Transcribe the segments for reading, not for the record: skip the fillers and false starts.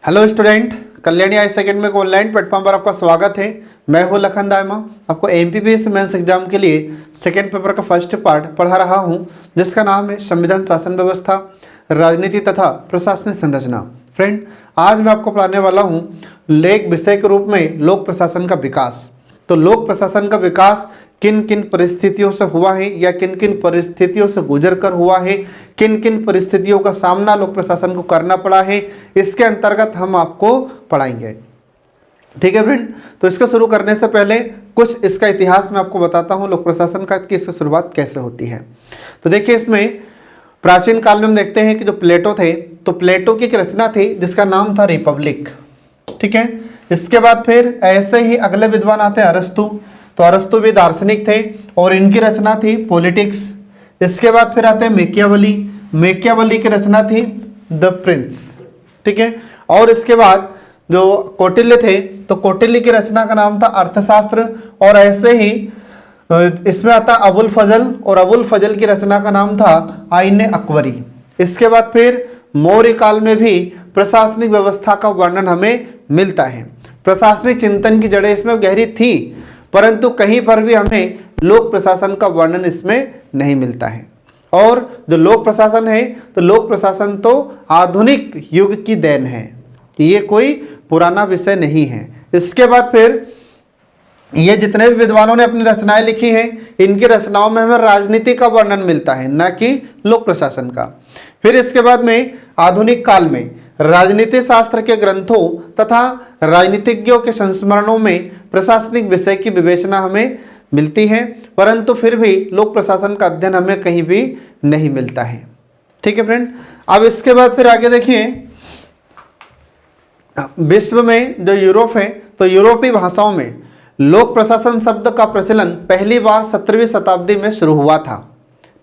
Hello student, Kalyani आई second में online platform पर आपका स्वागत है। मैं हूं लखन दायमा। आपको एमपीपीएससी मेंस एग्जाम के लिए सेकंड पेपर का फर्स्ट पार्ट पढ़ा रहा हूं, जिसका नाम है संविधान, शासन व्यवस्था, राजनीति तथा प्रशासनिक संरचना। फ्रेंड, आज मैं आपको पढ़ाने वाला हूं एक विषय के रूप में लोक प्रशासन का विकास। तो लोक प्रशासन का विकास किन किन परिस्थितियों से हुआ है या किन किन परिस्थितियों से गुजर कर हुआ है, किन किन परिस्थितियों का सामना लोक प्रशासन को करना पड़ा है, इसके अंतर्गत हम आपको पढ़ाएंगे। ठीक है फ्रेंड, तो इसको शुरू करने से पहले कुछ इसका इतिहास मैं आपको बताता हूँ लोक प्रशासन का, कि इसकी शुरुआत कैसे होती है। तो देखिए, इसमें प्राचीन काल में हम देखते हैं कि जो प्लेटो थे, तो प्लेटो की एक रचना थी जिसका नाम था रिपब्लिक। ठीक है, इसके बाद फिर ऐसे ही अगले विद्वान आते हैं अरस्तु। तो अरस्तु भी दार्शनिक थे और इनकी रचना थी पॉलिटिक्स। इसके बाद फिर आते हैं मेकियावली। मेकियावली की रचना थी द प्रिंस। ठीक है, और इसके बाद जो कौटिल्य थे, तो कौटिल्य की रचना का नाम था अर्थशास्त्र। और ऐसे ही इसमें आता अबुल फजल, और अबुल फजल की रचना का नाम था आईन अकबरी। इसके बाद फिर मौर्य काल में भी प्रशासनिक व्यवस्था का वर्णन हमें मिलता है। प्रशासनिक चिंतन की जड़ें इसमें गहरी थी, परंतु कहीं पर भी हमें लोक प्रशासन का वर्णन इसमें नहीं मिलता है। और जो लोक प्रशासन है, तो लोक प्रशासन तो आधुनिक युग की देन है, ये कोई पुराना विषय नहीं है। इसके बाद फिर ये जितने भी विद्वानों ने अपनी रचनाएं लिखी हैं, इनकी रचनाओं में हमें राजनीति का वर्णन मिलता है, न कि लोक प्रशासन का। फिर इसके बाद में आधुनिक काल में राजनीति शास्त्र के ग्रंथों तथा राजनीतिज्ञों के संस्मरणों में प्रशासनिक विषय की विवेचना हमें मिलती है, परंतु फिर भी लोक प्रशासन का अध्ययन हमें कहीं भी नहीं मिलता है। ठीक है फ्रेंड, अब इसके बाद फिर आगे देखिए, विश्व में जो यूरोप है, तो यूरोपीय भाषाओं में लोक प्रशासन शब्द का प्रचलन पहली बार 17वीं शताब्दी में शुरू हुआ था।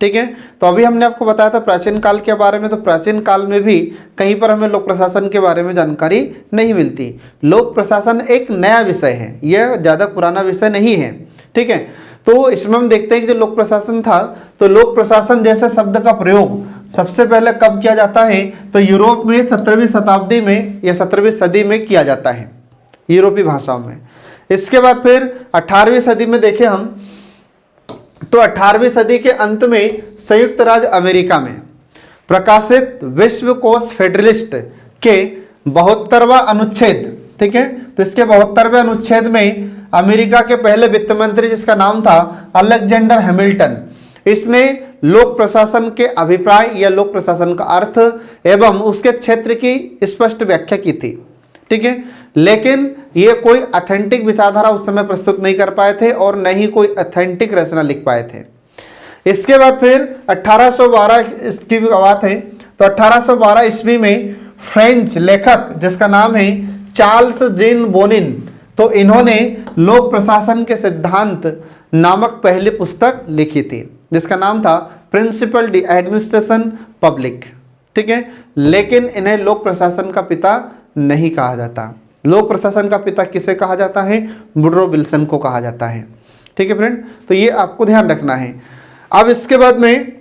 ठीक है, तो अभी हमने आपको बताया था प्राचीन काल के बारे में, तो प्राचीन काल में भी कहीं पर हमें लोक प्रशासन के बारे में जानकारी नहीं मिलती। लोक प्रशासन एक नया विषय है, यह ज़्यादा पुराना विषय नहीं है। ठीक है, तो इसमें हम देखते हैं कि जो लोक प्रशासन था, तो लोक प्रशासन जैसे शब्द का प्रयोग सबसे पहले कब किया जाता है, तो यूरोप में 17वीं शताब्दी में या 17वीं सदी में किया जाता है, यूरोपीय भाषाओं में। इसके बाद फिर 18वीं सदी में देखें हम, तो 18वीं सदी के अंत में संयुक्त राज्य अमेरिका में प्रकाशित विश्व कोश फेडरलिस्ट के 72वां अनुच्छेद, ठीक है, तो इसके 72वें अनुच्छेद में अमेरिका के पहले वित्त मंत्री, जिसका नाम था अलेक्जेंडर हैमिल्टन, इसने लोक प्रशासन के अभिप्राय या लोक प्रशासन का अर्थ एवं उसके क्षेत्र की स्पष्ट व्याख्या की थी। ठीक है, लेकिन ये कोई ऑथेंटिक विचारधारा उस समय प्रस्तुत नहीं कर पाए थे और न ही कोई ऑथेंटिक रचना लिख पाए थे। इसके बाद फिर 1812 ईस्वी की बात है, तो 1812 ईस्वी में फ्रेंच लेखक जिसका नाम है चार्ल्स जीन बोनिन, तो इन्होंने लोक प्रशासन के सिद्धांत नामक पहली पुस्तक लिखी थी, जिसका नाम था प्रिंसिपल डी एडमिनिस्ट्रेशन पब्लिक। ठीक है, लेकिन इन्हें लोक प्रशासन का पिता नहीं कहा जाता। लोक प्रशासन का पिता किसे कहा जाता है? वुडरो विल्सन को कहा जाता है। ठीक है फ्रेंड, तो ये आपको ध्यान रखना है। अब इसके बाद में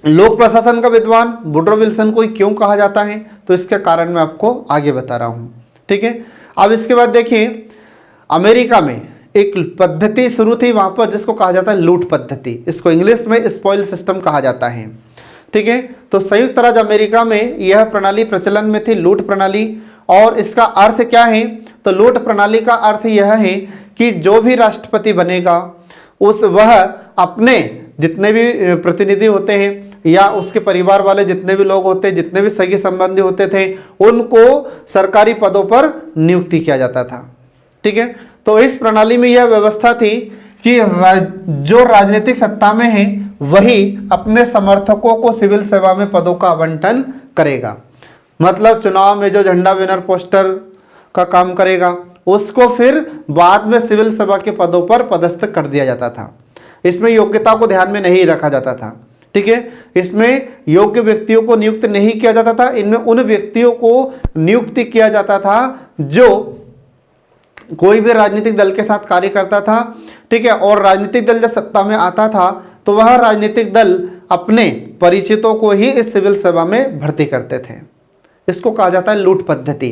लोक प्रशासन का विद्वान वुडरो विल्सन को क्यों कहा जाता है, तो इसके कारण मैं आपको आगे बता रहा हूँ। ठीक है, अब इसके बाद देखिए, अमेरिका में एक पद्धति शुरू थी वहाँ पर जिसको कहा जाता है लूट पद्धति, इसको इंग्लिश में स्पॉइल सिस्टम कहा जाता है। ठीक है, तो संयुक्त राज्य अमेरिका में यह प्रणाली प्रचलन में थी, लूट प्रणाली। और इसका अर्थ क्या है, तो लूट प्रणाली का अर्थ यह है कि जो भी राष्ट्रपति बनेगा वह अपने जितने भी प्रतिनिधि होते हैं या उसके परिवार वाले जितने भी लोग होते हैं, जितने भी सगे संबंधी होते थे, उनको सरकारी पदों पर नियुक्ति किया जाता था। ठीक है, तो इस प्रणाली में यह व्यवस्था थी कि जो राजनीतिक सत्ता में है वही अपने समर्थकों को सिविल सेवा में पदों का आवंटन करेगा। मतलब चुनाव में जो झंडा बैनर पोस्टर का काम करेगा, उसको फिर बाद में सिविल सेवा के पदों पर पदस्थ कर दिया जाता था। इसमें योग्यता को ध्यान में नहीं रखा जाता था। ठीक है, इसमें योग्य व्यक्तियों को नियुक्त नहीं किया जाता था, इनमें उन व्यक्तियों को नियुक्त किया जाता था जो कोई भी राजनीतिक दल के साथ कार्य करता था। ठीक है, और राजनीतिक दल जब सत्ता में आता था तो वह राजनीतिक दल अपने परिचितों को ही इस सिविल सेवा में भर्ती करते थे। इसको कहा जाता है लूट पद्धति।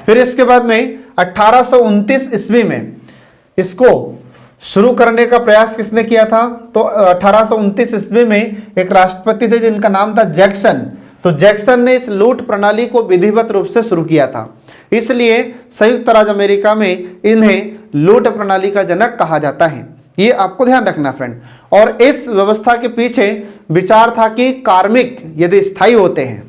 फिर इसके बाद में 1829 ईस्वी में इसको शुरू करने का प्रयास किसने किया था? तो 1829 ईस्वी में एक राष्ट्रपति थे जिनका नाम था जैक्सन। तो जैक्सन ने इस लूट प्रणाली को विधिवत रूप से शुरू किया था, इसलिए संयुक्त राज्य अमेरिका में इन्हें लूट प्रणाली का जनक कहा जाता है। ये आपको ध्यान रखना फ्रेंड। और इस व्यवस्था के पीछे विचार था कि कार्मिक यदि स्थायी होते हैं,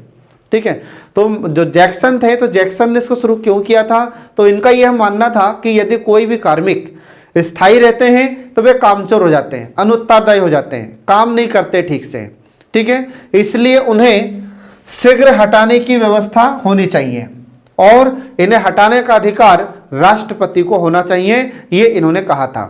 ठीक है, तो जो जैक्सन थे, तो जैक्सन ने इसको शुरू क्यों किया था? तो इनका यह मानना था कि यदि कोई भी कार्मिक स्थायी रहते हैं तो वे कामचोर हो जाते हैं, अनुत्तरदायी हो जाते हैं, काम नहीं करते ठीक से, ठीक है, इसलिए उन्हें शीघ्र हटाने की व्यवस्था होनी चाहिए और इन्हें हटाने का अधिकार राष्ट्रपति को होना चाहिए, ये इन्होंने कहा था।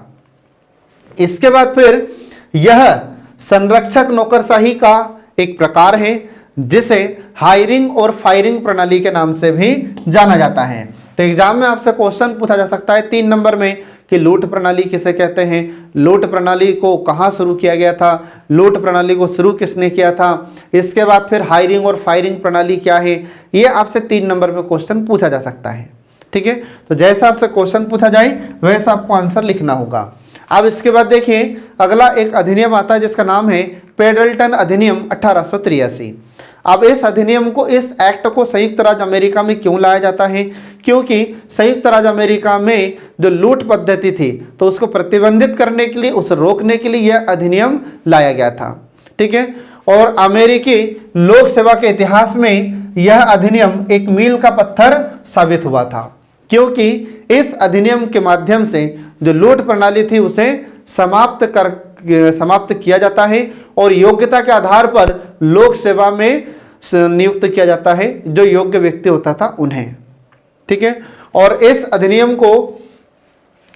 इसके बाद फिर यह संरक्षक नौकरशाही का एक प्रकार है जिसे हायरिंग और फायरिंग प्रणाली के नाम से भी जाना जाता है। तो एग्जाम में आपसे क्वेश्चन पूछा जा सकता है 3 नंबर में कि लूट प्रणाली किसे कहते हैं, लूट प्रणाली को कहाँ शुरू किया गया था, लूट प्रणाली को शुरू किसने किया था, इसके बाद फिर हायरिंग और फायरिंग प्रणाली क्या है, ये आपसे 3 नंबर में क्वेश्चन पूछा जा सकता है, ठीक है। तो जैसा आपसे क्वेश्चन पूछा जाए वैसा आपको आंसर लिखना होगा। अब इसके बाद देखिए अगला एक अधिनियम आता है जिसका नाम है पेडल्टन अधिनियम 1883। अब इस अधिनियम को, इस एक्ट को संयुक्त राज्य अमेरिका में क्यों लाया जाता है? क्योंकि संयुक्त राज्य अमेरिका में जो लूट पद्धति थी तो उसको प्रतिबंधित करने के लिए, उसे रोकने के लिए यह अधिनियम लाया गया था, ठीक है। और अमेरिकी लोक सेवा के इतिहास में यह अधिनियम एक मील का पत्थर साबित हुआ था, क्योंकि इस अधिनियम के माध्यम से जो लूट प्रणाली थी उसे समाप्त किया जाता है और योग्यता के आधार पर लोक सेवा में नियुक्त किया जाता है, जो योग्य व्यक्ति होता था उन्हें, ठीक है। और इस अधिनियम को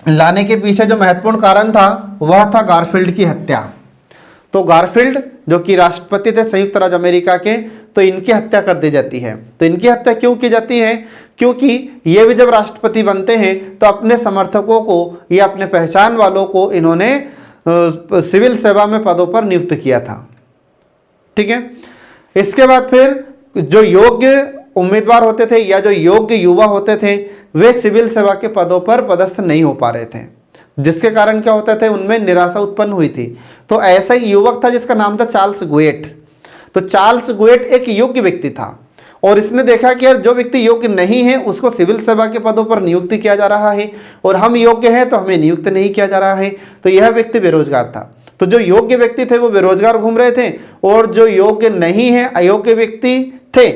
लाने के पीछे जो महत्वपूर्ण कारण था वह था गारफील्ड की हत्या। तो गारफील्ड जो कि राष्ट्रपति थे संयुक्त राज्य अमेरिका के, तो इनकी हत्या कर दी जाती है। तो इनकी हत्या क्यों की जाती है? क्योंकि ये भी जब राष्ट्रपति बनते हैं तो अपने समर्थकों को या अपने पहचान वालों को इन्होंने सिविल सेवा में पदों पर नियुक्त किया था, ठीक है। इसके बाद फिर जो योग्य उम्मीदवार होते थे या जो योग्य युवा होते थे वे सिविल सेवा के पदों पर पदस्थ नहीं हो पा रहे थे, जिसके कारण क्या होता था, उनमें निराशा उत्पन्न हुई थी। तो ऐसा ही युवक था जिसका नाम था चार्ल्स गुएट। तो चार्ल्स गुएट एक योग्य व्यक्ति था और इसने देखा कि यार जो व्यक्ति योग्य नहीं है उसको सिविल सेवा के पदों पर नियुक्त किया जा रहा है और हम योग्य हैं तो हमें नियुक्त नहीं किया जा रहा है। तो यह व्यक्ति बेरोजगार था। तो जो योग्य व्यक्ति थे वो बेरोजगार घूम रहे थे और जो योग्य नहीं है, अयोग्य व्यक्ति थे,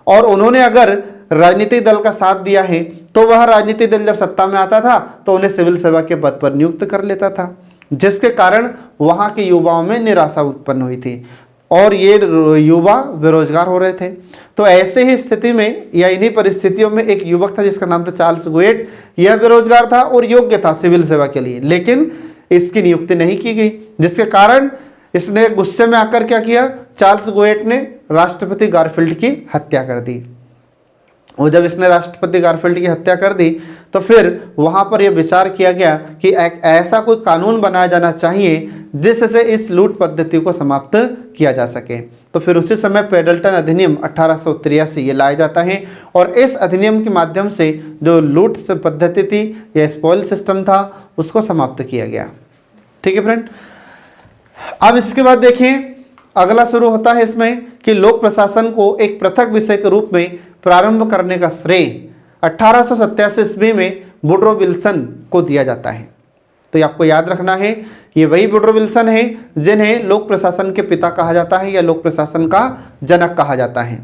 और उन्होंने अगर राजनीतिक दल का साथ दिया है तो वह राजनीतिक दल जब सत्ता में आता था तो उन्हें सिविल सेवा के पद पर नियुक्त कर लेता था, जिसके कारण वहां के युवाओं में निराशा उत्पन्न हुई थी और ये युवा बेरोजगार हो रहे थे। तो ऐसे ही स्थिति में या इन्हीं परिस्थितियों में एक युवक था जिसका नाम था चार्ल्स गुएट। यह बेरोजगार था और योग्य था सिविल सेवा के लिए, लेकिन इसकी नियुक्ति नहीं की गई, जिसके कारण इसने गुस्से में आकर क्या किया, चार्ल्स गुएट ने राष्ट्रपति गारफील्ड की हत्या कर दी। और जब इसने राष्ट्रपति गारफील्ड की हत्या कर दी तो फिर वहां पर यह विचार किया गया कि एक ऐसा कोई कानून बनाया जाना चाहिए जिससे इस लूट पद्धति को समाप्त किया जा सके। तो फिर उसी समय पेडल्टन अधिनियम 1883 ये लाया जाता है और इस अधिनियम के माध्यम से जो लूट पद्धति थी या स्पॉइल सिस्टम था उसको समाप्त किया गया, ठीक है फ्रेंड। अब इसके बाद देखिए अगला शुरू होता है इसमें कि लोक प्रशासन को एक पृथक विषय के रूप में प्रारंभ करने का श्रेय 1887 ईस्वी में वुडरो विल्सन को दिया जाता है। तो ये आपको याद रखना है, ये वही वुडरो विल्सन है जिन्हें लोक प्रशासन के पिता कहा जाता है या लोक प्रशासन का जनक कहा जाता है।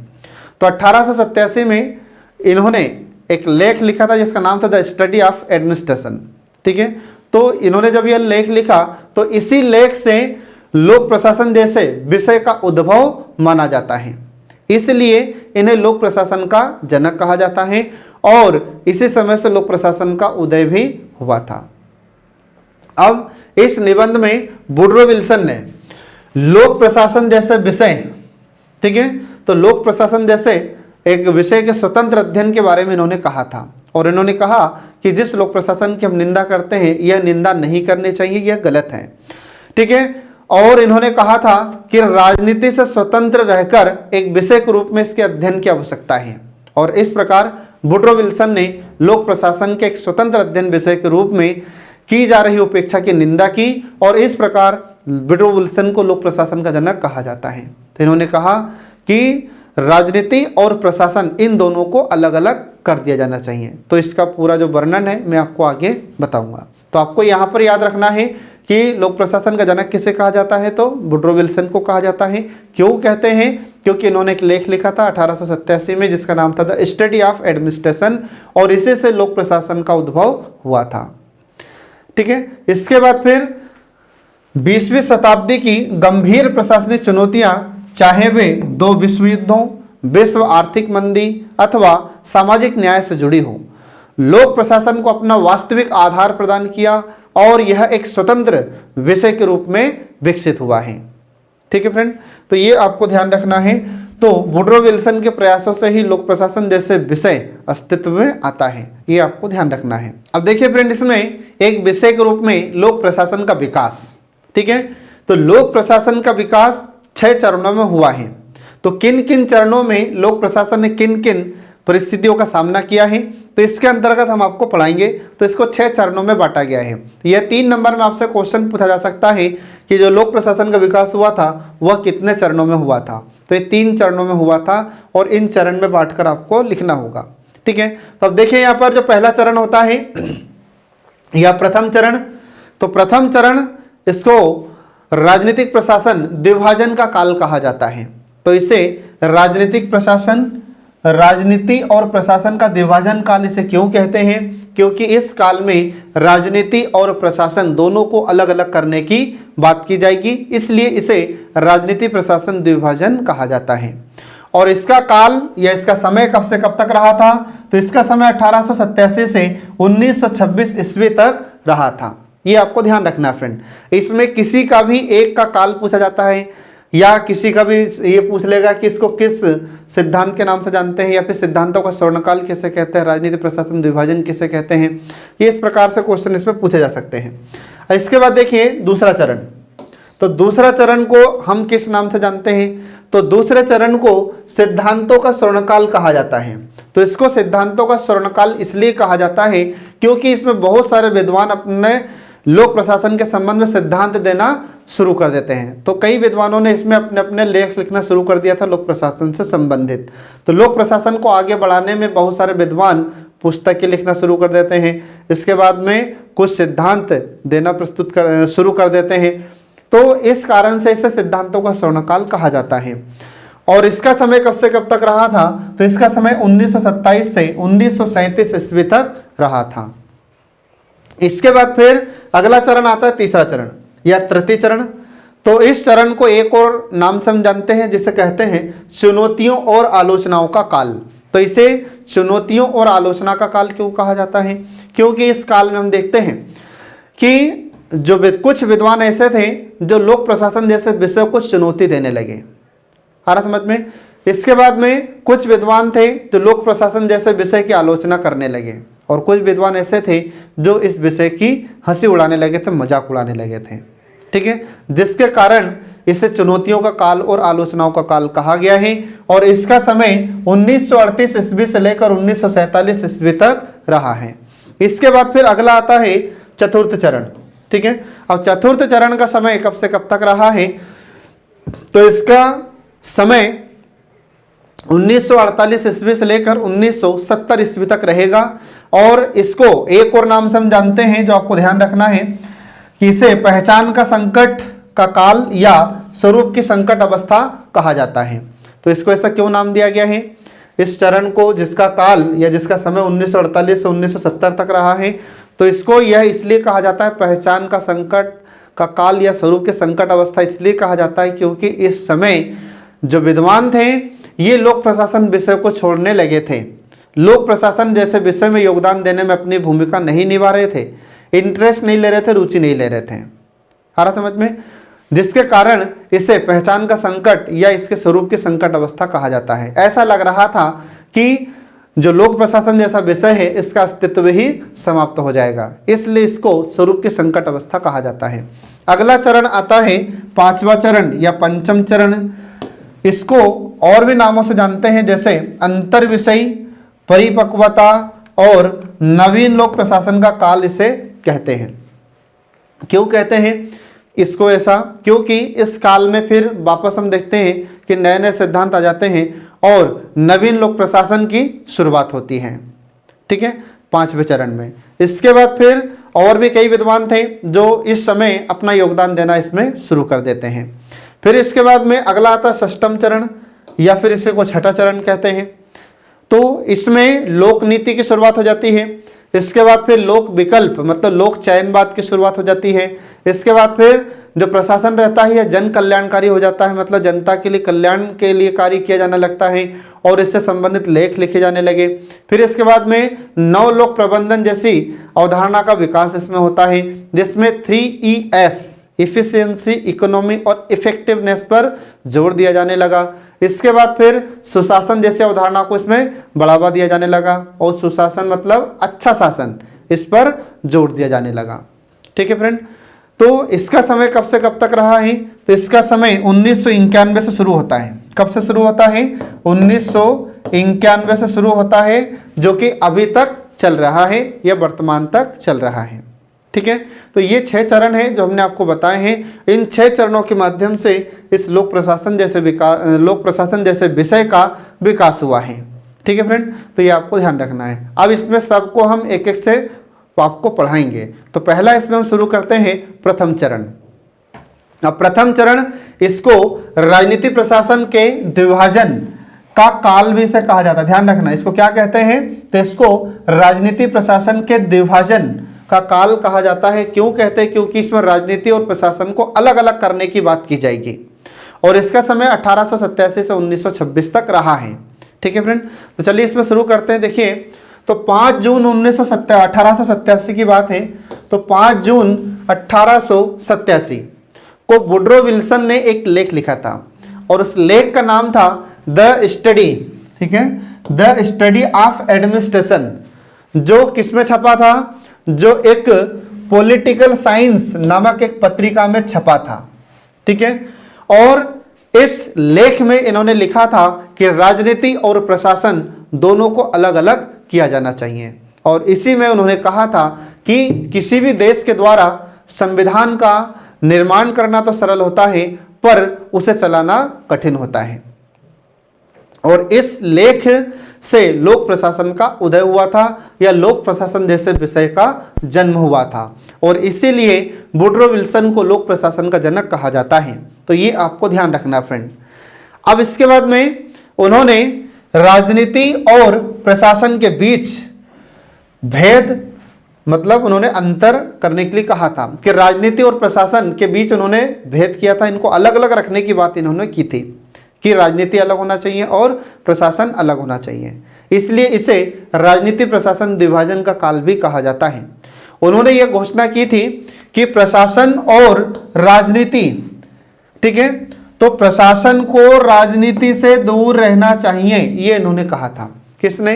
तो 1887 में इन्होंने एक लेख लिखा था जिसका नाम था द स्टडी ऑफ एडमिनिस्ट्रेशन, ठीक है। तो इन्होंने जब यह लेख लिखा तो इसी लेख से लोक प्रशासन जैसे विषय का उद्भव माना जाता है, इसलिए इन्हें लोक प्रशासन का जनक कहा जाता है और इसी समय से लोक प्रशासन का उदय भी हुआ था। अब इस निबंध में वुडरो विल्सन ने लोक प्रशासन जैसे विषय, ठीक है, तो लोक प्रशासन जैसे एक विषय के स्वतंत्र अध्ययन के बारे में इन्होंने कहा था और इन्होंने कहा कि जिस लोक प्रशासन की हम निंदा करते हैं यह निंदा नहीं करनी चाहिए, यह गलत है, ठीक है। और इन्होंने कहा था कि राजनीति से स्वतंत्र रहकर एक विषय के रूप में इसके अध्ययन की आवश्यकता है और इस प्रकार वुड्रो विल्सन ने लोक प्रशासन के एक स्वतंत्र अध्ययन विषय के रूप में की जा रही उपेक्षा की निंदा की और इस प्रकार वुड्रो विल्सन को लोक प्रशासन का जनक कहा जाता है। तो इन्होंने कहा कि राजनीति और प्रशासन इन दोनों को अलग अलग कर दिया जाना चाहिए। तो इसका पूरा जो वर्णन है मैं आपको आगे बताऊंगा। तो आपको यहाँ पर याद रखना है कि लोक प्रशासन का जनक किसे कहा जाता है, तो वुड्रो विल्सन को कहा जाता है। क्यों कहते हैं? क्योंकि इन्होंने एक लेख लिखा था 1887 में जिसका नाम था द स्टडी ऑफ एडमिनिस्ट्रेशन और इसी से लोक प्रशासन का उद्भव हुआ था। ठीक है, इसके बाद फिर 20वीं शताब्दी की गंभीर प्रशासनिक चुनौतियां, चाहे वे दो विश्व युद्धों, विश्व आर्थिक मंदी अथवा सामाजिक न्याय से जुड़ी हो, लोक प्रशासन को अपना वास्तविक आधार प्रदान किया और यह एक स्वतंत्र विषय के रूप में विकसित हुआ है। ठीक है फ्रेंड, तो ये आपको ध्यान रखना है। तो वुड्रो विल्सन के प्रयासों से ही लोक प्रशासन जैसे विषय अस्तित्व में आता है, ये आपको ध्यान रखना है। अब देखिए फ्रेंड, इसमें एक विषय के रूप में लोक प्रशासन का विकास, ठीक है, तो लोक प्रशासन का विकास 6 चरणों में हुआ है। तो किन किन चरणों में लोक प्रशासन ने किन किन परिस्थितियों का सामना किया है, तो इसके अंतर्गत हम आपको पढ़ाएंगे। तो इसको 6 चरणों में बांटा गया है। यह 3 नंबर में आपसे क्वेश्चन पूछा जा सकता है कि जो लोक प्रशासन का विकास हुआ था वह कितने चरणों में हुआ था। तो ये 3 चरणों में हुआ था और इन चरण में बांटकर आपको लिखना होगा। ठीक है, तो अब देखिए यहाँ पर जो पहला चरण होता है या प्रथम चरण, तो प्रथम चरण इसको राजनीतिक प्रशासन द्विभाजन का काल कहा जाता है। तो इसे राजनीतिक प्रशासन, राजनीति और प्रशासन का द्विभाजन काल इसे क्यों कहते हैं? क्योंकि इस काल में राजनीति और प्रशासन दोनों को अलग अलग करने की बात की जाएगी, इसलिए इसे राजनीति प्रशासन द्विभाजन कहा जाता है। और इसका काल या इसका समय कब से कब तक रहा था? तो इसका समय 1887 से 1926 ईस्वी तक रहा था। ये आपको ध्यान रखना फ्रेंड। इसमें किसी का भी एक का काल पूछा जाता है या किसी का भी ये पूछ लेगा कि इसको किस सिद्धांत के नाम से जानते हैं या फिर सिद्धांतों का स्वर्णकाल किसे कहते हैं, राजनीति प्रशासन द्विभाजन किसे कहते हैं, ये इस प्रकार से क्वेश्चन इसमें पूछे जा सकते हैं। इसके बाद देखिए दूसरा चरण, तो दूसरा चरण को हम किस नाम से जानते हैं? तो दूसरे चरण को सिद्धांतों का स्वर्णकाल कहा जाता है। तो इसको सिद्धांतों का स्वर्णकाल इसलिए कहा जाता है क्योंकि इसमें बहुत सारे विद्वान अपने लोक प्रशासन के संबंध में सिद्धांत देना शुरू कर देते हैं। तो कई विद्वानों ने इसमें अपने अपने लेख लिखना शुरू कर दिया था लोक प्रशासन से संबंधित। तो लोक प्रशासन को आगे बढ़ाने में बहुत सारे विद्वान पुस्तकें लिखना शुरू कर देते हैं। इसके बाद में कुछ सिद्धांत देना शुरू कर देते हैं। तो इस कारण से इसे सिद्धांतों का स्वर्णकाल कहा जाता है। और इसका समय कब से कब तक रहा था? तो इसका समय 1927 से 1937 ईस्वी तक रहा था। इसके बाद फिर अगला चरण आता है तीसरा चरण या तृतीय चरण। तो इस चरण को एक और नाम से हम जानते हैं जिसे कहते हैं चुनौतियों और आलोचनाओं का काल। तो इसे चुनौतियों और आलोचना का काल क्यों कहा जाता है? क्योंकि इस काल में हम देखते हैं कि जो कुछ विद्वान ऐसे थे जो लोक प्रशासन जैसे विषय को चुनौती देने लगे। आ रहा समझ में? इसके बाद में कुछ विद्वान थे जो लोक प्रशासन जैसे विषय की आलोचना करने लगे और कुछ विद्वान ऐसे थे जो इस विषय की हंसी उड़ाने लगे थे, मजाक उड़ाने लगे थे। ठीक है, जिसके कारण इसे चुनौतियों का काल और आलोचनाओं का काल कहा गया है। और इसका समय 1938 ईस्वी से लेकर 1947 ईस्वी तक रहा है। इसके बाद फिर अगला आता है चतुर्थ चरण। ठीक है, अब चतुर्थ चरण का समय कब से कब तक रहा है? तो इसका समय 1948 ईस्वी से लेकर 1970 ईस्वी तक रहेगा। और इसको एक और नाम से हम जानते हैं जो आपको ध्यान रखना है कि इसे पहचान का संकट का काल या स्वरूप की संकट अवस्था कहा जाता है। तो इसको ऐसा क्यों नाम दिया गया है? इस चरण को जिसका काल या जिसका समय 1948 से 1970 तक रहा है, तो इसको यह इसलिए कहा जाता है पहचान का संकट का काल या स्वरूप के संकट अवस्था इसलिए कहा जाता है क्योंकि इस समय जो विद्वान थे ये लोक प्रशासन विषय को छोड़ने लगे थे। लोक प्रशासन जैसे विषय में योगदान देने में अपनी भूमिका नहीं निभा रहे थे, इंटरेस्ट नहीं ले रहे थे, रुचि नहीं ले रहे थे। आ रहा समझ में? जिसके कारण इसे पहचान का संकट या इसके स्वरूप की संकट अवस्था कहा जाता है। ऐसा लग रहा था कि जो लोक प्रशासन जैसा विषय है इसका अस्तित्व ही समाप्त हो जाएगा, इसलिए इसको स्वरूप की संकट अवस्था कहा जाता है। अगला चरण आता है पांचवा चरण या पंचम चरण। इसको और भी नामों से जानते हैं जैसे अंतर विषयी परिपक्वता और नवीन लोक प्रशासन का काल इसे कहते हैं। क्यों कहते हैं इसको ऐसा? क्योंकि इस काल में फिर वापस हम देखते हैं कि नए नए सिद्धांत आ जाते हैं और नवीन लोक प्रशासन की शुरुआत होती है। ठीक है, 5वें चरण में। इसके बाद फिर और भी कई विद्वान थे जो इस समय अपना योगदान देना इसमें शुरू कर देते हैं। फिर इसके बाद में अगला आता है 6वां चरण, या फिर इसे को 6वां चरण कहते हैं। तो इसमें लोक नीति की शुरुआत हो जाती है। इसके बाद फिर लोक विकल्प मतलब लोक चयनवाद की शुरुआत हो जाती है। इसके बाद फिर जो प्रशासन रहता है यह जन कल्याणकारी हो जाता है, मतलब जनता के लिए कल्याण के लिए कार्य किया जाने लगता है और इससे संबंधित लेख लिखे जाने लगे। फिर इसके बाद में नव लोक प्रबंधन जैसी अवधारणा का विकास इसमें होता है, जिसमें 3ES इफिशियंसी, इकोनॉमी और इफेक्टिवनेस पर जोर दिया जाने लगा। इसके बाद फिर सुशासन जैसी अवधारणा को इसमें बढ़ावा दिया जाने लगा और सुशासन मतलब अच्छा शासन, इस पर जोर दिया जाने लगा। ठीक है फ्रेंड, तो इसका समय कब से कब तक रहा है? तो इसका समय 1991 से शुरू होता है। कब से शुरू होता है? 1991 से शुरू होता है, जो कि अभी तक चल रहा है या वर्तमान तक चल रहा है। ठीक है, तो ये 6 चरण हैं जो हमने आपको बताए हैं। इन 6 चरणों के माध्यम से इस लोक प्रशासन जैसे विषय का विकास हुआ है। ठीक है फ्रेंड, तो ये आपको ध्यान रखना है। अब इसमें सबको हम एक एक से आपको पढ़ाएंगे। तो पहला इसमें हम शुरू करते हैं प्रथम चरण। अब प्रथम चरण इसको राजनीति प्रशासन के द्विभाजन का काल भी इसे कहा जाता है। ध्यान रखना, इसको क्या कहते हैं? तो इसको राजनीति प्रशासन के द्विभाजन का काल कहा जाता है। क्यों कहते हैं? क्योंकि इसमें राजनीति और प्रशासन को अलग अलग करने की बात की जाएगी और इसका समय 1887 से 1926 तक रहा है। ठीक है फ्रेंड, तो चलिए इसमें शुरू करते हैं। देखिए, तो 5 जून 1887 की बात है। तो 5 जून 1887 को वुड्रो विल्सन ने एक लेख लिखा था और उस लेख का नाम था द स्टडी, ठीक है, द स्टडी ऑफ एडमिनिस्ट्रेशन, जो किसमें छपा था? जो एक पॉलिटिकल साइंस नामक एक पत्रिका में छपा था। ठीक है, और इस लेख में इन्होंने लिखा था कि राजनीति और प्रशासन दोनों को अलग अलग किया जाना चाहिए और इसी में उन्होंने कहा था कि किसी भी देश के द्वारा संविधान का निर्माण करना तो सरल होता है पर उसे चलाना कठिन होता है। और इस लेख से लोक प्रशासन का उदय हुआ था या लोक प्रशासन जैसे विषय का जन्म हुआ था और इसीलिए वुड्रो विल्सन को लोक प्रशासन का जनक कहा जाता है। तो ये आपको ध्यान रखना फ्रेंड। अब इसके बाद में उन्होंने राजनीति और प्रशासन के बीच भेद मतलब उन्होंने अंतर करने के लिए कहा था कि राजनीति और प्रशासन के बीच उन्होंने भेद किया था। इनको अलग अलग रखने की बात इन्होंने की थी कि राजनीति अलग होना चाहिए और प्रशासन अलग होना चाहिए, इसलिए इसे राजनीति प्रशासन द्विभाजन का काल भी कहा जाता है। उन्होंने यह घोषणा की थी कि प्रशासन और राजनीति, ठीक है, तो प्रशासन को राजनीति से दूर रहना चाहिए, ये इन्होंने कहा था। किसने?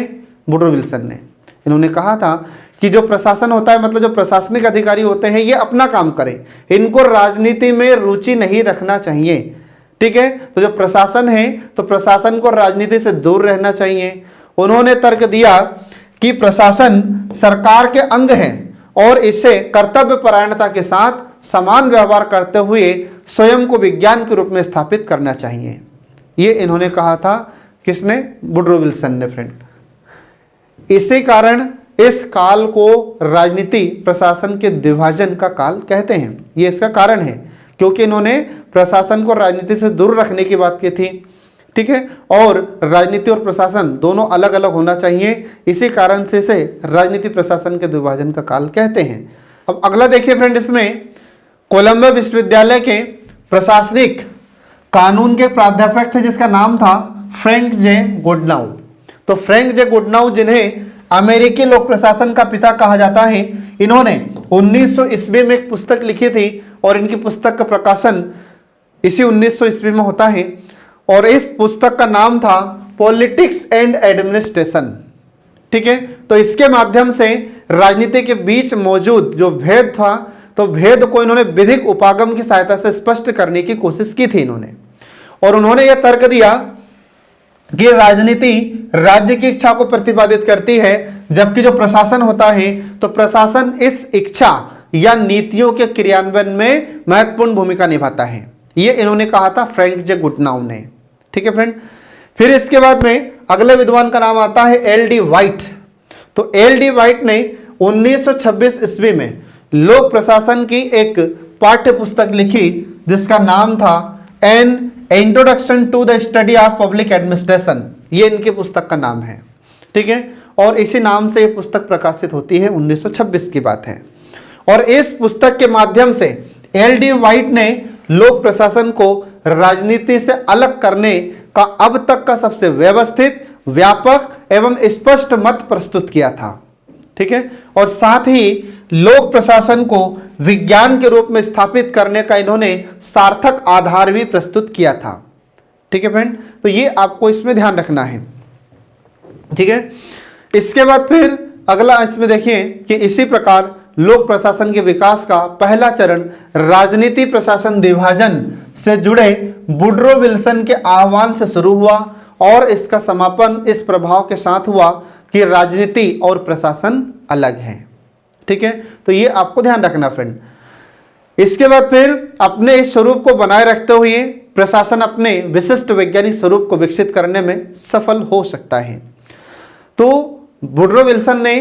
वुड्रो विल्सन ने। इन्होंने कहा था कि जो प्रशासन होता है मतलब जो प्रशासनिक अधिकारी होते हैं ये अपना काम करें, इनको राजनीति में रुचि नहीं रखना चाहिए। ठीक है, तो जो प्रशासन है तो प्रशासन को राजनीति से दूर रहना चाहिए। उन्होंने तर्क दिया कि प्रशासन सरकार के अंग है और इसे कर्तव्य परायणता के साथ समान व्यवहार करते हुए स्वयं को विज्ञान के रूप में स्थापित करना चाहिए। ये इन्होंने कहा था। किसने? वुड्रो विल्सन ने फ्रेंड। इसी कारण इस काल को राजनीति प्रशासन के द्विभाजन का काल कहते हैं। ये इसका कारण है क्योंकि इन्होंने प्रशासन को राजनीति से दूर रखने की बात की थी। ठीक है, और राजनीति और प्रशासन दोनों अलग अलग होना चाहिए, इसी कारण से इसे राजनीति प्रशासन के द्विभाजन का काल कहते हैं। अब अगला देखिए फ्रेंड, इसमें कोलंबिया विश्वविद्यालय के प्रशासनिक कानून के प्राध्यापक थे जिसका नाम था फ्रैंक जे गोडनाउ। तो फ्रैंक जे गोडनाउ, जिन्हें अमेरिकी लोक प्रशासन का पिता कहा जाता है, इन्होंने 1900 ईस्वी में एक पुस्तक लिखी थी और इनकी पुस्तक का प्रकाशन इसी 1900 ईस्वी में होता है और इस पुस्तक का नाम था पॉलिटिक्स एंड एडमिनिस्ट्रेशन। ठीक है, तो इसके माध्यम से राजनीति के बीच मौजूद जो भेद था तो भेद को इन्होंने विधिक उपागम की सहायता से स्पष्ट करने की कोशिश की थी इन्होंने। और उन्होंने यह तर्क दिया कि राजनीति राज्य की इच्छा को प्रतिपादित करती है, जबकि जो प्रशासन होता है तो प्रशासन इस इच्छा या नीतियों के क्रियान्वयन में महत्वपूर्ण भूमिका निभाता है। ये इन्होंने कहा था फ्रैंक जे गुटनाउ ने। ठीक है फ्रेंड। फिर इसके बाद में अगले विद्वान का नाम आता है एल.डी. व्हाइट। तो एल.डी. व्हाइट ने 1926 ईस्वी में लोक प्रशासन की एक पाठ्य पुस्तक लिखी जिसका नाम था an introduction to the study of public administration. ये इनकी पुस्तक का नाम है। ठीक है। और इसी नाम से ये पुस्तक प्रकाशित होती है, 1926 की बात है। और इस पुस्तक के माध्यम से एल.डी. व्हाइट ने लोक प्रशासन को राजनीति से अलग करने का अब तक का सबसे व्यवस्थित, व्यापक एवं स्पष्ट मत प्रस्तुत किया था। ठीक है। और साथ ही लोक प्रशासन को विज्ञान के रूप में स्थापित करने का इन्होंने सार्थक आधार भी प्रस्तुत किया था। ठीक है फ्रेंड। तो ये आपको इसमें ध्यान रखना है। ठीक है। इसके बाद फिर अगला इसमें देखिए कि इसी प्रकार लोक प्रशासन के विकास का पहला चरण राजनीति प्रशासन विभाजन से जुड़े वुड्रो विल्सन के आह्वान से शुरू हुआ और इसका समापन इस प्रभाव के साथ हुआ कि राजनीति और प्रशासन अलग है। ठीक है। तो ये आपको ध्यान रखना फ्रेंड। इसके बाद फिर अपने इस स्वरूप को बनाए रखते हुए प्रशासन अपने विशिष्ट वैज्ञानिक स्वरूप को विकसित करने में सफल हो सकता है। तो वुड्रो विल्सन ने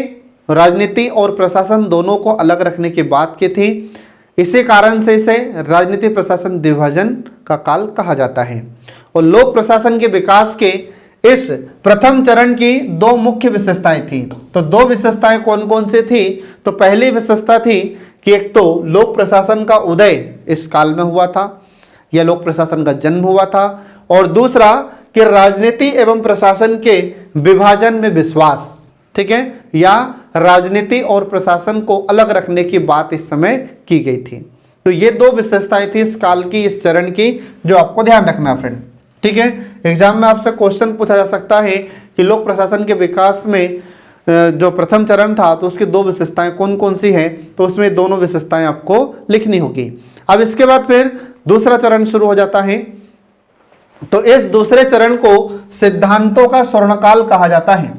राजनीति और प्रशासन दोनों को अलग रखने की बात की थी। इसी कारण से इसे राजनीति प्रशासन विभाजन का काल कहा जाता है। और लोक प्रशासन के विकास के इस प्रथम चरण की दो मुख्य विशेषताएं थी। तो दो विशेषताएं कौन कौन सी थी? तो पहली विशेषता थी कि एक तो लोक प्रशासन का उदय इस काल में हुआ था या लोक प्रशासन का जन्म हुआ था, और दूसरा कि राजनीति एवं प्रशासन के विभाजन में विश्वास। ठीक है। या राजनीति और प्रशासन को अलग रखने की बात इस समय की गई थी। तो ये दो विशेषताएं थी इस काल की, इस चरण की, जो आपको ध्यान रखना फ्रेंड। ठीक है। एग्जाम में आपसे क्वेश्चन पूछा जा सकता है कि लोक प्रशासन के विकास में जो प्रथम चरण था तो उसकी दो विशेषताएं कौन कौन सी हैं, तो उसमें दोनों विशेषताएं आपको लिखनी होगी। अब इसके बाद फिर दूसरा चरण शुरू हो जाता है। तो इस दूसरे चरण को सिद्धांतों का स्वर्णकाल कहा जाता है।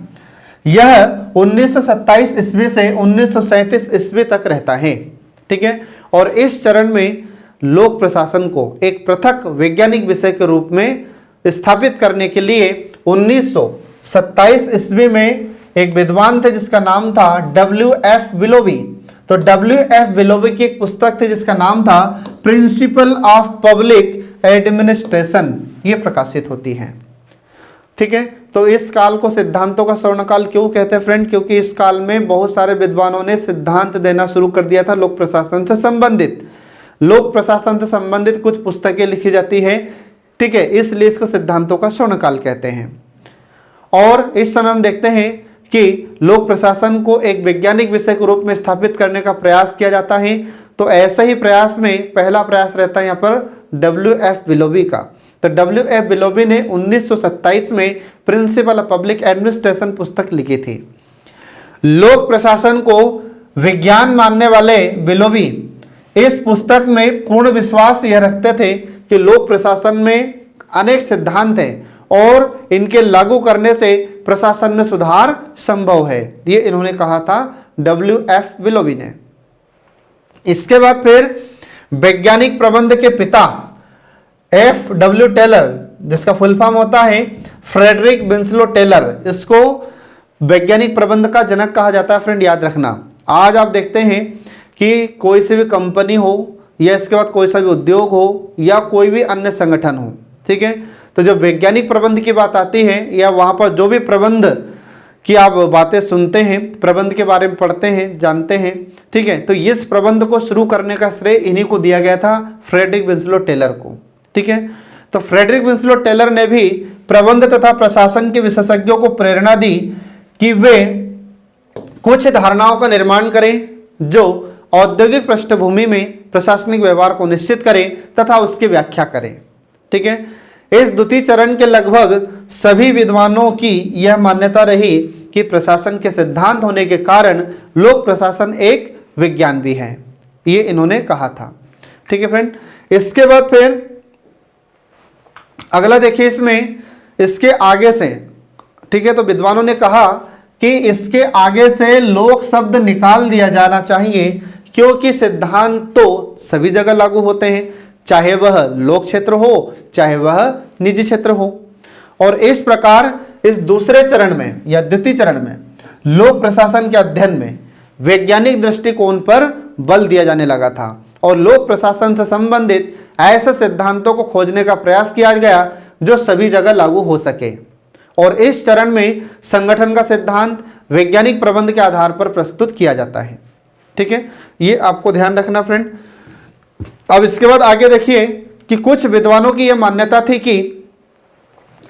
यह 1927 ईस्वी से 1937 ईस्वी तक रहता है। ठीक है। और इस चरण में लोक प्रशासन को एक पृथक वैज्ञानिक विषय के रूप में स्थापित करने के लिए 1927 ईस्वी में एक विद्वान थे जिसका नाम था W.F. विलोवी। तो W.F. विलोवी की एक पुस्तक थी जिसका नाम था प्रिंसिपल ऑफ पब्लिक एडमिनिस्ट्रेशन, ये प्रकाशित होती है। ठीक है। तो इस काल को सिद्धांतों का स्वर्णकाल क्यों कहते हैं फ्रेंड? क्योंकि इस काल में बहुत सारे विद्वानों ने सिद्धांत देना शुरू कर दिया था लोक प्रशासन से संबंधित। लोक प्रशासन से संबंधित कुछ पुस्तकें लिखी जाती है। ठीक है। इसलिए इसको सिद्धांतों का स्वर्णकाल कहते हैं। और इस समय हम देखते हैं कि लोक प्रशासन को एक वैज्ञानिक विषय के रूप में स्थापित करने का प्रयास किया जाता है। तो ऐसे ही प्रयास में पहला प्रयास रहता है यहाँ पर W.F. विलोवी का। तो W.F. विलोवी ने 1927 में प्रिंसिपल ऑफ पब्लिक एडमिनिस्ट्रेशन पुस्तक लिखी थी। लोक प्रशासन को विज्ञान मानने वाले विलोवी इस पुस्तक में पूर्ण विश्वास यह रखते थे कि लोक प्रशासन में अनेक सिद्धांत हैं और इनके लागू करने से प्रशासन में सुधार संभव है। ये इन्होंने कहा था W.F. विलोवी ने। इसके बाद फिर वैज्ञानिक प्रबंध के पिता F.W. टेलर, जिसका फुल फॉर्म होता है फ्रेडरिक विंसलो टेलर, इसको वैज्ञानिक प्रबंध का जनक कहा जाता है फ्रेंड, याद रखना। आज आप देखते हैं कि कोई सी भी कंपनी हो या इसके बाद कोई सा भी उद्योग हो या कोई भी अन्य संगठन हो, ठीक है, तो जो वैज्ञानिक प्रबंध की बात आती है या वहाँ पर जो भी प्रबंध की आप बातें सुनते हैं, प्रबंध के बारे में पढ़ते हैं, जानते हैं, ठीक है, तो इस प्रबंध को शुरू करने का श्रेय इन्हीं को दिया गया था, फ्रेडरिक विंसलो टेलर को। ठीक है। तो फ्रेडरिक विंसलो टेलर ने भी प्रबंध तथा प्रशासन के विशेषज्ञों को प्रेरणा दी कि वे कुछ धारणाओं का निर्माण करें जो औद्योगिक पृष्ठभूमि में प्रशासनिक व्यवहार को निश्चित करें तथा उसकी व्याख्या करें। ठीक है। इस द्वितीय चरण के लगभग सभी विद्वानों की यह मान्यता रही कि प्रशासन के सिद्धांत होने के कारण लोक प्रशासन एक विज्ञान भी है, ये इन्होंने कहा था। ठीक है फ्रेंड। इसके बाद फिर अगला देखिए, इसमें इसके आगे से ठीक है, तो विद्वानों ने कहा कि इसके आगे से लोक शब्द निकाल दिया जाना चाहिए, क्योंकि सिद्धांत तो सभी जगह लागू होते हैं, चाहे वह लोक क्षेत्र हो चाहे वह निजी क्षेत्र हो। और इस प्रकार इस दूसरे चरण में या द्वितीय चरण में लोक प्रशासन के अध्ययन में वैज्ञानिक दृष्टिकोण पर बल दिया जाने लगा था और लोक प्रशासन से संबंधित ऐसे सिद्धांतों को खोजने का प्रयास किया गया जो सभी जगह लागू हो सके। और इस चरण में संगठन का सिद्धांत वैज्ञानिक प्रबंध के आधार पर प्रस्तुत किया जाता है। ठीक है, ये आपको ध्यान रखना फ्रेंड। अब इसके बाद आगे देखिए कि कुछ विद्वानों की यह मान्यता थी कि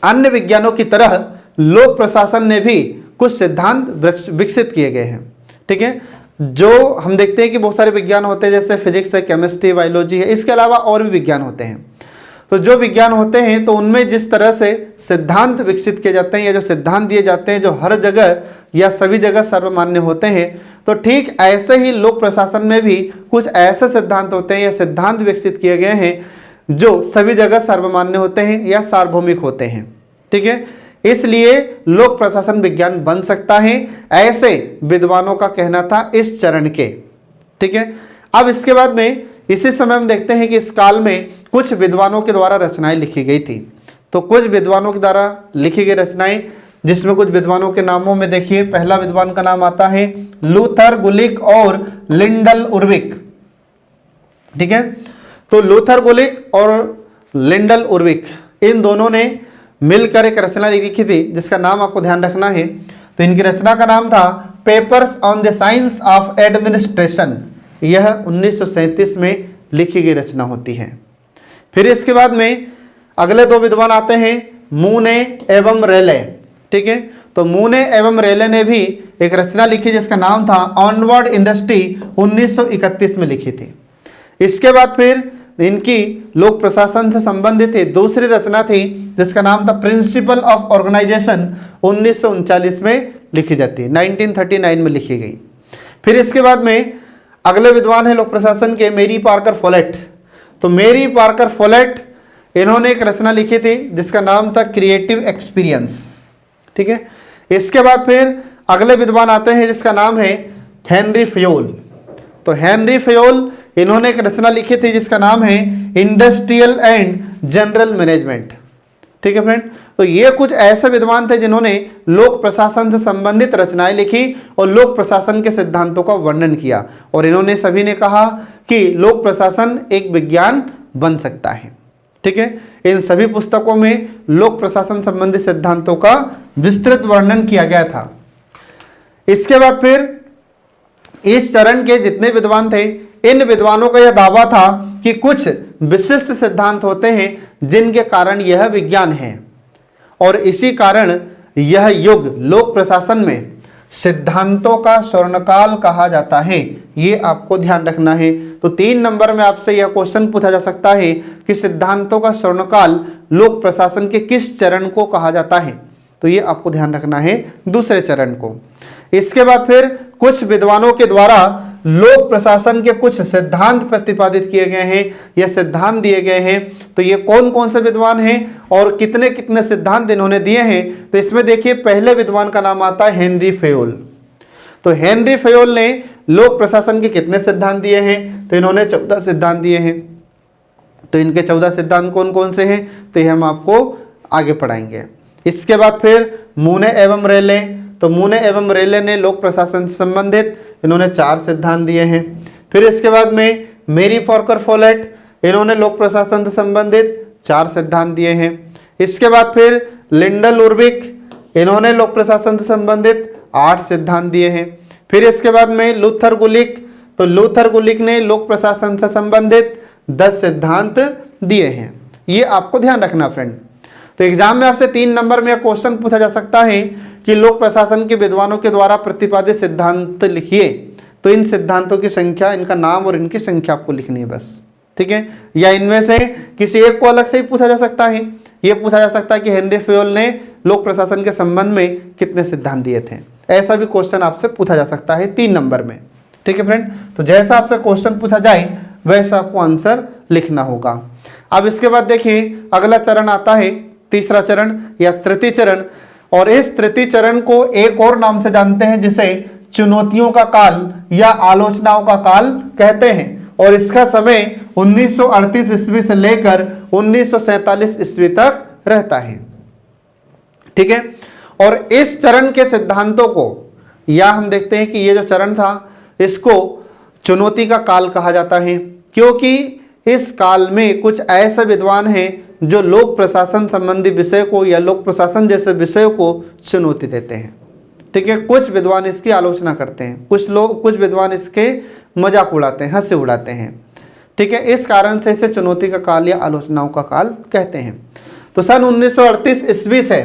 अन्य विज्ञानों की तरह लोक प्रशासन ने भी कुछ सिद्धांत विकसित किए गए हैं। ठीक है, जो हम देखते हैं कि बहुत सारे विज्ञान होते हैं, जैसे फिजिक्स है, केमिस्ट्री, बायोलॉजी है, इसके अलावा और भी विज्ञान होते हैं। तो जो विज्ञान होते हैं तो उनमें जिस तरह से सिद्धांत विकसित किए जाते हैं या जो सिद्धांत दिए जाते हैं जो हर जगह या सभी जगह सर्वमान्य होते हैं, तो ठीक ऐसे ही लोक प्रशासन में भी कुछ ऐसे सिद्धांत होते हैं या सिद्धांत विकसित किए गए हैं जो सभी जगह सर्वमान्य होते हैं या सार्वभौमिक होते हैं। ठीक है, इसलिए लोक प्रशासन विज्ञान बन सकता है, ऐसे विद्वानों का कहना था इस चरण के। ठीक है, अब इसके बाद में इसी समय हम देखते हैं कि इस काल में कुछ विद्वानों के द्वारा रचनाएं लिखी गई थी। तो कुछ विद्वानों के द्वारा लिखी गई रचनाएं, जिसमें कुछ विद्वानों के नामों में देखिए, पहला विद्वान का नाम आता है लूथर गुलिक और लिंडल उर्विक। ठीक है, तो लूथर गुलिक और लिंडल उर्विक इन दोनों ने मिलकर एक रचना लिखी थी जिसका नाम आपको ध्यान रखना है। तो इनकी रचना का नाम था papers on the science of administration. यह 1937 में लिखी गई रचना होती है। फिर इसके बाद में अगले दो विद्वान आते हैं, मूने एवं रेले। ठीक है, तो मूने एवं रेले ने भी एक रचना लिखी जिसका नाम था ऑनवर्ड इंडस्ट्री, 1931 में लिखी थी। इसके बाद फिर इनकी लोक प्रशासन से संबंधित दूसरी रचना थी जिसका नाम था प्रिंसिपल ऑफ ऑर्गेनाइजेशन, 1939 में लिखी जाती है, 1939 में लिखी गई। फिर इसके बाद में अगले विद्वान है लोक प्रशासन के मेरी पार्कर फोलेट। तो मेरी पार्कर फोलेट इन्होंने एक रचना लिखी थी जिसका नाम था क्रिएटिव एक्सपीरियंस। ठीक है, इसके बाद फिर अगले विद्वान आते हैं जिसका नाम है हेनरी फयोल। तो हेनरी फयोल इन्होंने एक रचना लिखी थी जिसका नाम है इंडस्ट्रियल एंड जनरल मैनेजमेंट। ठीक है फ्रेंड, तो ये कुछ ऐसे विद्वान थे जिन्होंने लोक प्रशासन से संबंधित रचनाएं लिखी और लोक प्रशासन के सिद्धांतों का वर्णन किया। और इन्होंने सभी ने कहा कि लोक प्रशासन एक विज्ञान बन सकता है। ठीक है, इन सभी पुस्तकों में लोक प्रशासन संबंधी सिद्धांतों का विस्तृत वर्णन किया गया था। इसके बाद फिर इस चरण के जितने विद्वान थे, इन विद्वानों का यह दावा था कि कुछ विशिष्ट सिद्धांत होते हैं जिनके कारण यह विज्ञान है, और इसी कारण यह युग लोक प्रशासन में सिद्धांतों का स्वर्णकाल कहा जाता है। ये आपको ध्यान रखना है। तो 3 नंबर में आपसे यह क्वेश्चन पूछा जा सकता है कि सिद्धांतों का स्वर्णकाल लोक प्रशासन के किस चरण को कहा जाता है। तो ये आपको ध्यान रखना है, दूसरे चरण को। इसके बाद फिर कुछ विद्वानों के द्वारा लोक प्रशासन के कुछ सिद्धांत प्रतिपादित किए गए हैं या सिद्धांत दिए गए हैं। तो ये कौन कौन से विद्वान हैं और कितने कितने सिद्धांत इन्होंने दिए हैं, तो इसमें देखिए पहले विद्वान का नाम आता है हेनरी फयोल। तो हेनरी फयोल ने लोक प्रशासन के कितने सिद्धांत दिए हैं, तो इन्होंने 14 सिद्धांत दिए हैं। तो इनके 14 सिद्धांत कौन कौन से हैं, तो ये हम आपको आगे पढ़ाएंगे। इसके बाद फिर मूने एवं रेले। तो मूने एवं रेले ने लोक प्रशासन से संबंधित इन्होंने 4 सिद्धांत दिए हैं। फिर इसके बाद में मेरी पार्कर फोलेट, इन्होंने लोक प्रशासन से संबंधित 4 सिद्धांत दिए हैं। इसके बाद फिर लिंडल उर्विक, इन्होंने लोक प्रशासन से संबंधित 8 सिद्धांत दिए हैं। फिर इसके बाद में लूथर गुलिक, तो लूथर गुलिक ने लोक प्रशासन से संबंधित 10 सिद्धांत दिए हैं। ये आपको ध्यान रखना फ्रेंड। तो एग्जाम में आपसे 3 नंबर में क्वेश्चन पूछा जा सकता है कि लोक प्रशासन के विद्वानों के द्वारा प्रतिपादित सिद्धांत लिखिए। तो इन सिद्धांतों की संख्या, इनका नाम और इनकी संख्या आपको लिखनी है बस। ठीक है, या इनमें से किसी एक को अलग से ही पूछा जा सकता है। ये पूछा जा सकता है कि हेनरी फयोल ने लोक प्रशासन के संबंध में कितने सिद्धांत दिए थे। ऐसा भी क्वेश्चन आपसे पूछा जा सकता है 3 नंबर में। ठीक है फ्रेंड, तो जैसा आपसे क्वेश्चन पूछा जाए वैसा आपको आंसर लिखना होगा। अब इसके बाद देखिए अगला चरण आता है, तीसरा चरण या तृतीय चरण, और इस तृतीय चरण को एक और नाम से जानते हैं जिसे चुनौतियों का काल या आलोचनाओं का काल कहते हैं। और इसका समय 1938 ईस्वी से लेकर 1947 ईस्वी तक रहता है। ठीक है, और इस चरण के सिद्धांतों को या हम देखते हैं कि ये जो चरण था इसको चुनौती का काल कहा जाता है, क्योंकि इस काल में कुछ ऐसे विद्वान हैं जो लोक प्रशासन संबंधी विषय को या लोक प्रशासन जैसे विषयों को चुनौती देते हैं। ठीक है, कुछ विद्वान इसकी आलोचना करते हैं, कुछ विद्वान इसके मजाक उड़ाते हैं, हंसी उड़ाते हैं। ठीक है, इस कारण से इसे चुनौती का काल या आलोचनाओं का काल कहते हैं। तो सन 1938 ईस्वी से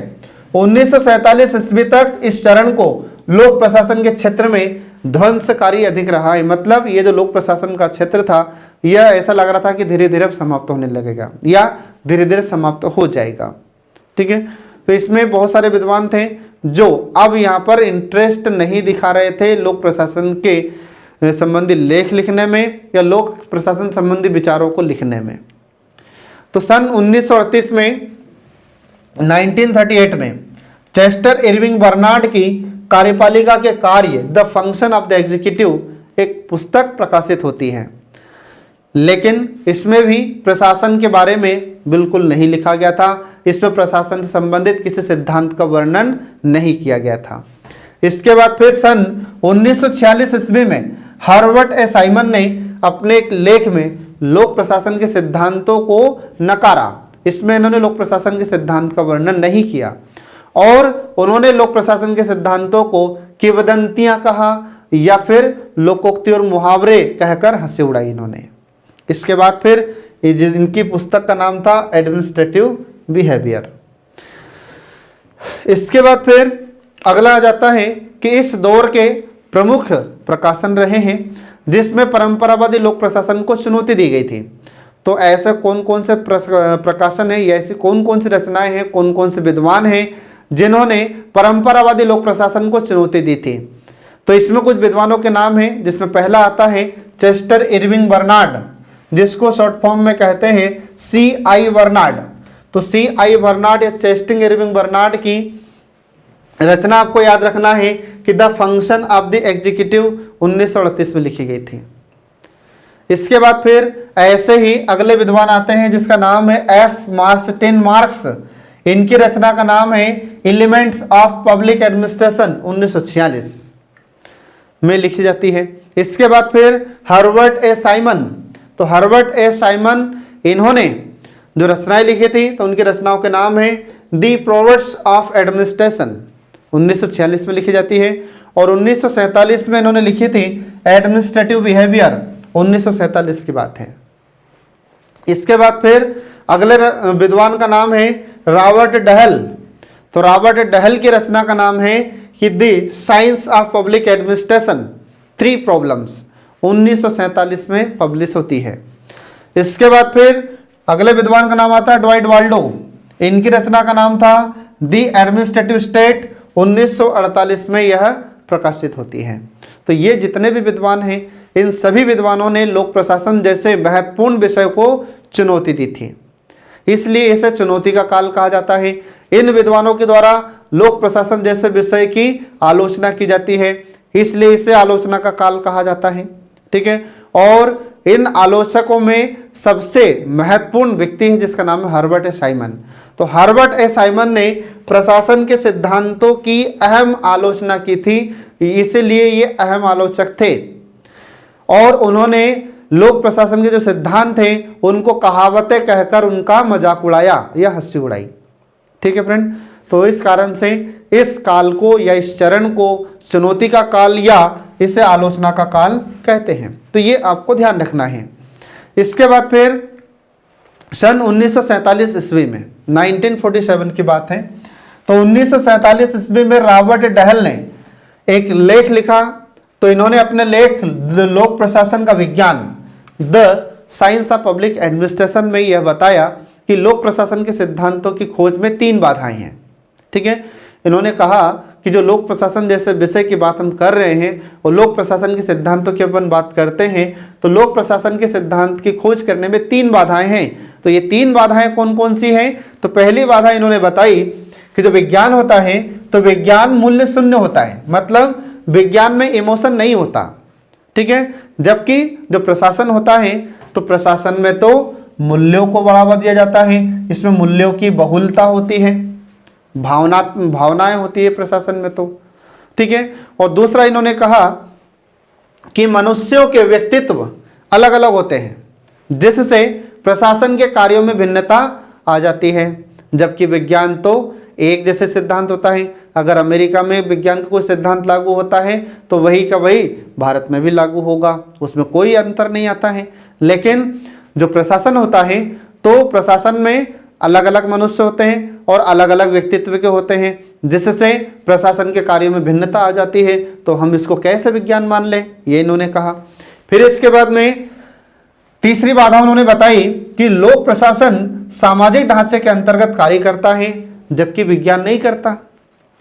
1947 ईस्वी तक इस चरण को लोक प्रशासन के क्षेत्र में ध्वंसकारी अधिक रहा है। मतलब ये जो लोक प्रशासन का क्षेत्र था यह ऐसा लग रहा था कि धीरे धीरे समाप्त होने लगेगा या धीरे धीरे समाप्त हो जाएगा। ठीक है, तो इसमें बहुत सारे विद्वान थे जो अब यहाँ पर इंटरेस्ट नहीं दिखा रहे थे लोक प्रशासन के संबंधी लेख लिखने में या लोक प्रशासन संबंधी विचारों को लिखने में। तो सन 1938 में 1938 में चेस्टर इरविंग बर्नार्ड की कार्यपालिका के कार्य the function of the executive एक पुस्तक प्रकाशित होती है, लेकिन इसमें भी प्रशासन के बारे में बिल्कुल नहीं लिखा गया था। इसमें प्रशासन से संबंधित किसी सिद्धांत का वर्णन नहीं किया गया था। इसके बाद फिर सन 1946 ईस्वी में हार्वर्ड ए साइमन ने अपने एक लेख में लोक प्रशासन के सिद्धांतों को नकारा। इसमें इन्होंने लोक प्रशासन के सिद्धांत का वर्णन नहीं किया और उन्होंने लोक प्रशासन के सिद्धांतों को किंवदंतियां कहा या फिर लोकोक्ति और मुहावरे कहकर हंसी उड़ाई इन्होंने। इसके बाद फिर इनकी पुस्तक का नाम था एडमिनिस्ट्रेटिव बिहेवियर। इसके बाद फिर अगला आ जाता है कि इस दौर के प्रमुख प्रकाशन रहे हैं जिसमें परंपरावादी लोक प्रशासन को चुनौती दी गई थी। तो ऐसे कौन कौन से प्रकाशन है या ऐसी कौन कौन सी रचनाएं हैं, कौन कौन से विद्वान हैं जिन्होंने परंपरावादी लोक प्रशासन को चुनौती दी थी। तो इसमें कुछ विद्वानों के नाम हैं, जिसमें पहला आता है चेस्टर इरविंग बर्नार्ड, जिसको शॉर्ट फॉर्म में कहते हैं C.I. बर्नार्ड। तो C.I. बर्नार्ड या चेस्टर इरविंग बर्नार्ड की रचना आपको याद रखना है कि the function of the executive 1938 में लिखी गई थी। इसके बाद फिर ऐसे ही अगले विद्वान आते हैं जिसका नाम है F. Marsden marks. इनकी रचना का नाम है एलिमेंट्स ऑफ पब्लिक एडमिनिस्ट्रेशन 1946 में लिखी जाती है। इसके बाद फिर हार्वर्ड ए साइमन। तो हार्वर्ड ए साइमन इन्होंने जो रचनाएं लिखी थी तो उनकी रचनाओं के नाम है दी प्रोवर्ब्स ऑफ एडमिनिस्ट्रेशन 1946 में लिखी जाती है और 1947 में इन्होंने लिखी थी एडमिनिस्ट्रेटिव बिहेवियर 1947 की बात है। इसके बाद फिर अगले विद्वान का नाम है रॉबर्ट डहल। तो रॉबर्ट डहल की रचना का नाम है कि the science of public administration 3 problems 1947 में पब्लिश होती है। इसके बाद फिर अगले विद्वान का नाम आता है ड्वाइट वाल्डो। इनकी रचना का नाम था दी एडमिनिस्ट्रेटिव स्टेट 1948 में यह प्रकाशित होती है। तो ये जितने भी विद्वान हैं इन सभी विद्वानों ने लोक प्रशासन जैसे महत्वपूर्ण विषय को चुनौती दी थी, इसलिए इसे चुनौती का काल कहा जाता है। इन विद्वानों के द्वारा लोक प्रशासन जैसे विषय की आलोचना की जाती है, इसलिए इसे आलोचना का काल कहा जाता है। ठीक है, और इन आलोचकों में सबसे महत्वपूर्ण व्यक्ति है जिसका नाम है हार्वर्ड ए साइमन। तो हार्वर्ड ए साइमन ने प्रशासन के सिद्धांतों की अहम आलोचना की थी, इसलिए ये अहम आलोचक थे और उन्होंने लोक प्रशासन के जो सिद्धांत थे उनको कहावतें कहकर उनका मजाक उड़ाया या हंसी उड़ाई। ठीक है फ्रेंड, तो इस कारण से इस काल को या इस चरण को चुनौती का काल या इसे आलोचना का काल कहते हैं। तो ये आपको ध्यान रखना है। इसके बाद फिर सन 1947 ईस्वी में 1947 की बात है। तो 1947 ईस्वी में रॉबर्ट डहल ने एक लेख लिखा। तो इन्होंने अपने लेख लोक प्रशासन का विज्ञान the science of public administration में यह बताया कि लोक प्रशासन के सिद्धांतों की खोज में 3 बाधाएं हैं। ठीक है, इन्होंने कहा कि जो लोक प्रशासन जैसे विषय की बात हम कर रहे हैं और लोक प्रशासन के सिद्धांतों की अपन बात करते हैं तो लोक प्रशासन के सिद्धांत की खोज करने में 3 बाधाएं हैं। तो ये 3 बाधाएं कौन कौन सी हैं? तो पहली बाधा इन्होंने बताई कि जो विज्ञान होता है तो विज्ञान मूल्य शून्य होता है, मतलब विज्ञान में इमोशन नहीं होता, ठीक है। जबकि जो प्रशासन होता है तो प्रशासन में तो मूल्यों को बढ़ावा दिया जाता है, इसमें मूल्यों की बहुलता होती है, भावनाएं होती है प्रशासन में तो, ठीक है। और दूसरा इन्होंने कहा कि मनुष्यों के व्यक्तित्व अलग अलग होते हैं, जिससे प्रशासन के कार्यों में भिन्नता आ जाती है। जबकि विज्ञान तो एक जैसे सिद्धांत होता है, अगर अमेरिका में विज्ञान का कोई सिद्धांत लागू होता है तो वही का वही भारत में भी लागू होगा, उसमें कोई अंतर नहीं आता है। लेकिन जो प्रशासन होता है तो प्रशासन में अलग अलग मनुष्य होते हैं और अलग अलग व्यक्तित्व के होते हैं, जिससे प्रशासन के कार्यों में भिन्नता आ जाती है। तो हम इसको कैसे विज्ञान मान लें, ये इन्होंने कहा। फिर इसके बाद में तीसरी बाधा उन्होंने बताई कि लोक प्रशासन सामाजिक ढांचे के अंतर्गत कार्य करता है, जबकि विज्ञान नहीं करता,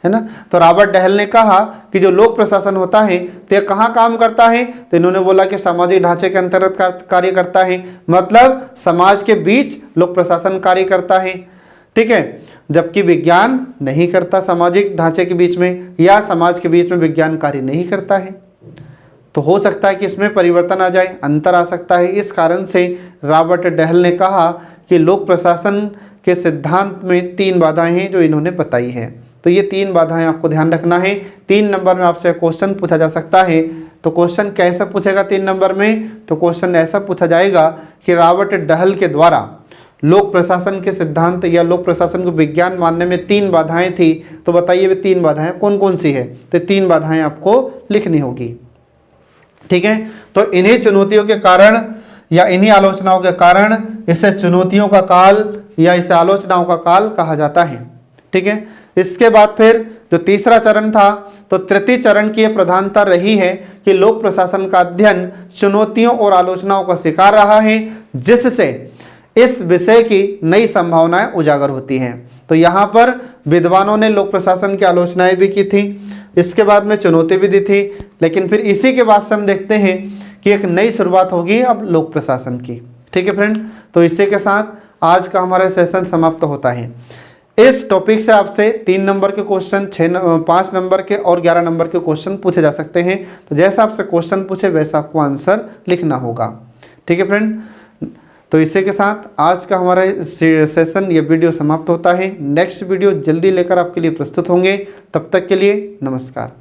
है ना। तो रॉबर्ट डहल ने कहा कि जो लोक प्रशासन होता है तो यह कहाँ काम करता है, तो इन्होंने बोला कि सामाजिक ढांचे के अंतर्गत कार्य करता है, मतलब समाज के बीच लोक प्रशासन कार्य करता है, ठीक है। जबकि विज्ञान नहीं करता सामाजिक ढांचे के बीच में, या समाज के बीच में विज्ञान कार्य नहीं करता है। तो हो सकता है कि इसमें परिवर्तन आ जाए, अंतर आ सकता है। इस कारण से रॉबर्ट डहल ने कहा कि लोक प्रशासन के सिद्धांत में 3 बाधाएं हैं जो इन्होंने बताई है। तो ये 3 बाधाएं आपको ध्यान रखना है। 3 नंबर में आपसे क्वेश्चन पूछा जा सकता है। तो क्वेश्चन कैसे पूछेगा 3 नंबर में, तो क्वेश्चन ऐसा पूछा जाएगा कि रॉबर्ट डहल के द्वारा लोक प्रशासन के सिद्धांत या लोक प्रशासन को विज्ञान मानने में 3 बाधाएं थी, तो बताइए वे 3 बाधाएं कौन कौन सी है। तो 3 बाधाएं आपको लिखनी होगी, ठीक है। तो इन्हीं चुनौतियों के कारण या इन्हीं आलोचनाओं के कारण इसे चुनौतियों का काल या इसे आलोचनाओं का काल कहा जाता है, ठीक है। इसके बाद फिर जो तीसरा चरण था, तो तृतीय चरण की यह प्रधानता रही है कि लोक प्रशासन का अध्ययन चुनौतियों और आलोचनाओं का शिकार रहा है, जिससे इस विषय की नई संभावनाएं उजागर होती हैं। तो यहाँ पर विद्वानों ने लोक प्रशासन की आलोचनाएं भी की थी, इसके बाद में चुनौती भी दी थी, लेकिन फिर इसी के बाद से हम देखते हैं कि एक नई शुरुआत होगी अब लोक प्रशासन की, ठीक है फ्रेंड। तो इसी के साथ आज का हमारा सेशन समाप्त होता है। इस टॉपिक से आपसे 3 नंबर के क्वेश्चन, 5 नंबर के और 11 नंबर के क्वेश्चन पूछे जा सकते हैं। तो जैसा आपसे क्वेश्चन पूछे वैसा आपको आंसर लिखना होगा, ठीक है फ्रेंड। तो इसी के साथ आज का हमारा सेशन, ये वीडियो समाप्त होता है। नेक्स्ट वीडियो जल्दी लेकर आपके लिए प्रस्तुत होंगे। तब तक के लिए नमस्कार।